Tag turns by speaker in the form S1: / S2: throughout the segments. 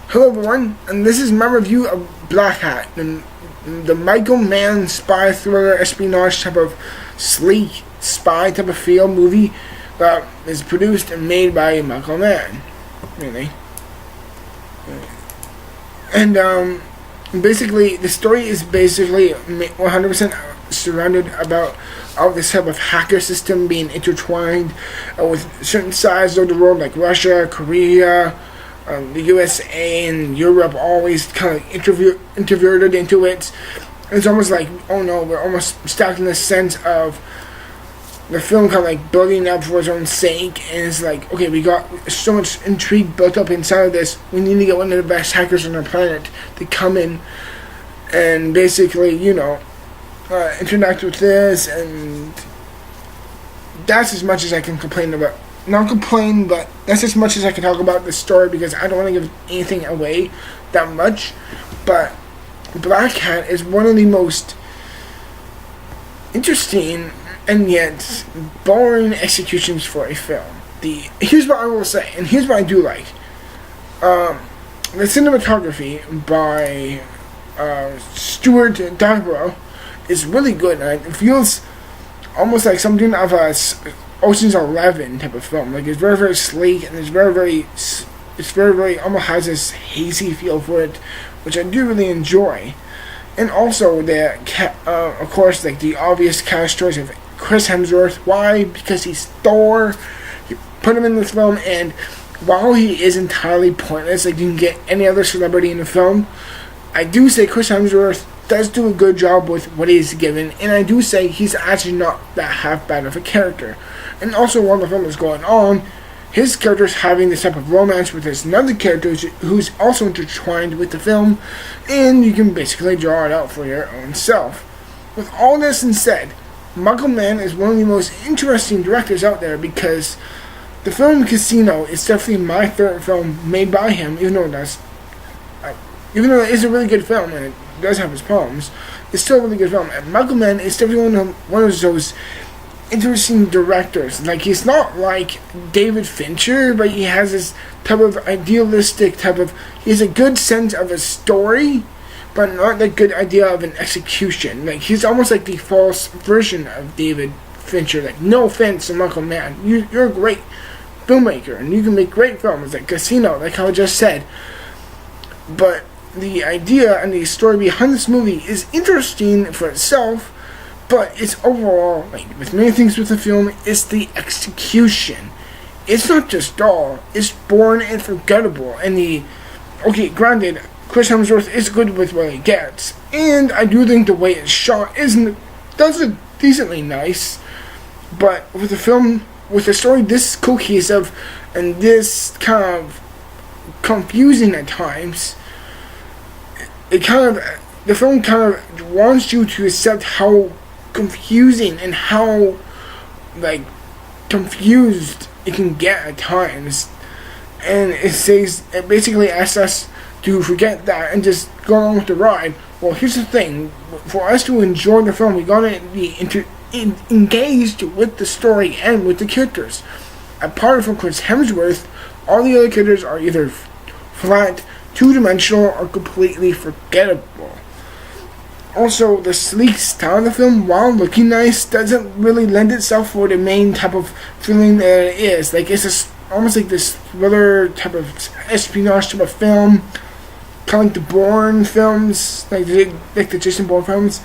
S1: Hello everyone, and this is my review of Blackhat, the Michael Mann spy thriller espionage type of sleek spy type of feel movie that is produced and made by Michael Mann. Really. And basically the story is basically 100% surrounded about all this type of hacker system being intertwined with certain sides of the world like Russia, Korea, the USA and Europe always kind of introverted into it. It's almost like, oh no, we're almost stuck in the sense of the film kind of like building up for its own sake, and it's like, okay, we got so much intrigue built up inside of this, we need to get one of the best hackers on the planet to come in and basically, interact with this, and that's as much as I can complain about. Not complain, but that's as much as I can talk about the story because I don't want to give anything away that much. But Blackhat is one of the most interesting and yet boring executions for a film. Here's what I will say, and here's what I do like. The cinematography by Stuart Darborough is really good, and it feels almost like something of a Ocean's 11 type of film. Like, it's very, very sleek, and it's very, almost has this hazy feel for it, which I do really enjoy. And also of course, like the obvious cast choice of Chris Hemsworth. Why? Because he's Thor. You put him in this film, and while he is entirely pointless, like you can get any other celebrity in the film, I do say Chris Hemsworth does do a good job with what he's given, and I do say he's actually not that half bad of a character. And also, while the film is going on, his character's having this type of romance with this another character who's also intertwined with the film, and you can basically draw it out for your own self. With all this said, Michael Mann is one of the most interesting directors out there because the film Casino is definitely my favorite film made by him, even though it is a really good film and it does have its problems, it's still a really good film. And Michael Mann is definitely one of those interesting directors. Like, he's not like David Fincher, but he has this type of idealistic he has a good sense of a story, but not the good idea of an execution. Like, he's almost like the false version of David Fincher. Like, no offense to Michael Mann, you're a great filmmaker and you can make great films like Casino, like how I just said, but the idea and the story behind this movie is interesting for itself, but it's overall, like with many things with the film, it's the execution. It's not just dull, it's boring and forgettable. And granted, Chris Hemsworth is good with what he gets, and I do think the way it's shot does look decently nice, but with the story this cohesive and this kind of confusing at times, the film kind of wants you to accept how confusing and how confused it can get at times, and it basically asks us to forget that and just go along with the ride. Well, here's the thing: for us to enjoy the film, we gotta be engaged with the story and with the characters. Apart from Chris Hemsworth, all the other characters are either flat, two-dimensional, or completely forgettable. Also, the sleek style of the film, while looking nice, doesn't really lend itself for the main type of feeling that it is. Like, it's almost like this thriller type of espionage type of film, kind of like the Bourne films, like the Jason Bourne films.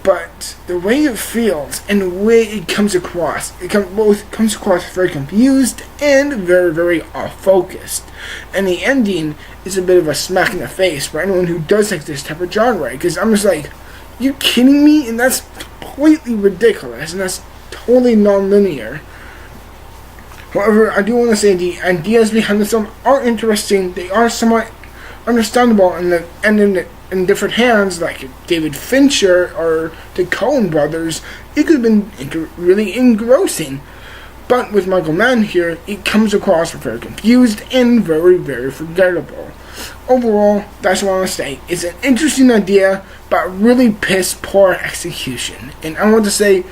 S1: But the way it feels and the way it comes across, both comes across very confused and very, very off-focused. And the ending is a bit of a smack in the face for anyone who does like this type of genre, because I'm just like, you kidding me? And that's completely ridiculous, and that's totally non-linear. However, I do want to say the ideas behind the film are interesting. They are somewhat understandable, and in different hands, like David Fincher or the Coen brothers, it could have been really engrossing. But with Michael Mann here, it comes across very confused and very, very forgettable. Overall, that's what I want to say. It's an interesting idea, but really piss poor execution. And I want to say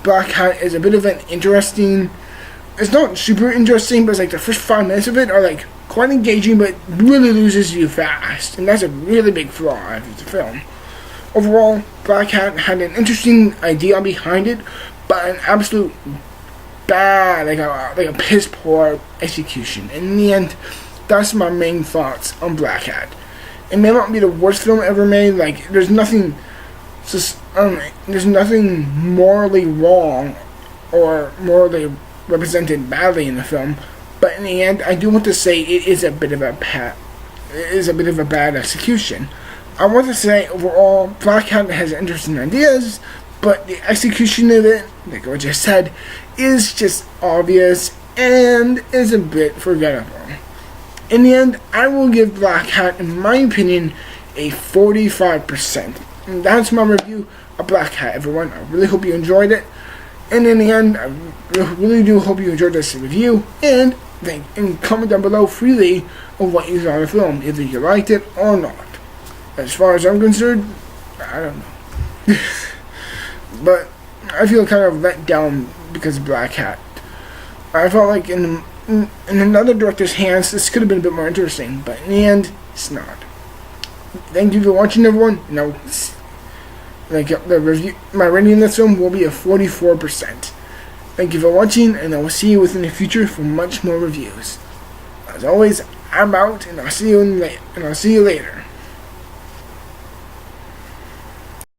S1: Blackhat is a bit of an interesting... It's not super interesting, but it's like the first 5 minutes of it are like quite engaging, but really loses you fast, and that's a really big flaw of the film. Overall, Blackhat had an interesting idea behind it, but an absolute bad, like a piss poor execution. In the end, that's my main thoughts on Blackhat. It may not be the worst film ever made. Like, there's nothing morally wrong or morally represented badly in the film. But in the end, I do want to say it is a bit of a bad execution. I want to say overall, Blackhat has interesting ideas, but the execution of it, like I just said, is just obvious and is a bit forgettable. In the end, I will give Blackhat, in my opinion, a 45%. And that's my review of Blackhat, everyone. I really hope you enjoyed it. And in the end, I really do hope you enjoyed this review. And comment down below freely of what you saw in the film, either you liked it or not. As far as I'm concerned, I don't know. But I feel kind of let down because of Blackhat. I felt like in another director's hands, this could have been a bit more interesting, but in the end, it's not. Thank you for watching, everyone. Now, my rating of this film will be a 44%. Thank you for watching, and I will see you within the future for much more reviews. As always, I'm out, and I'll see you later.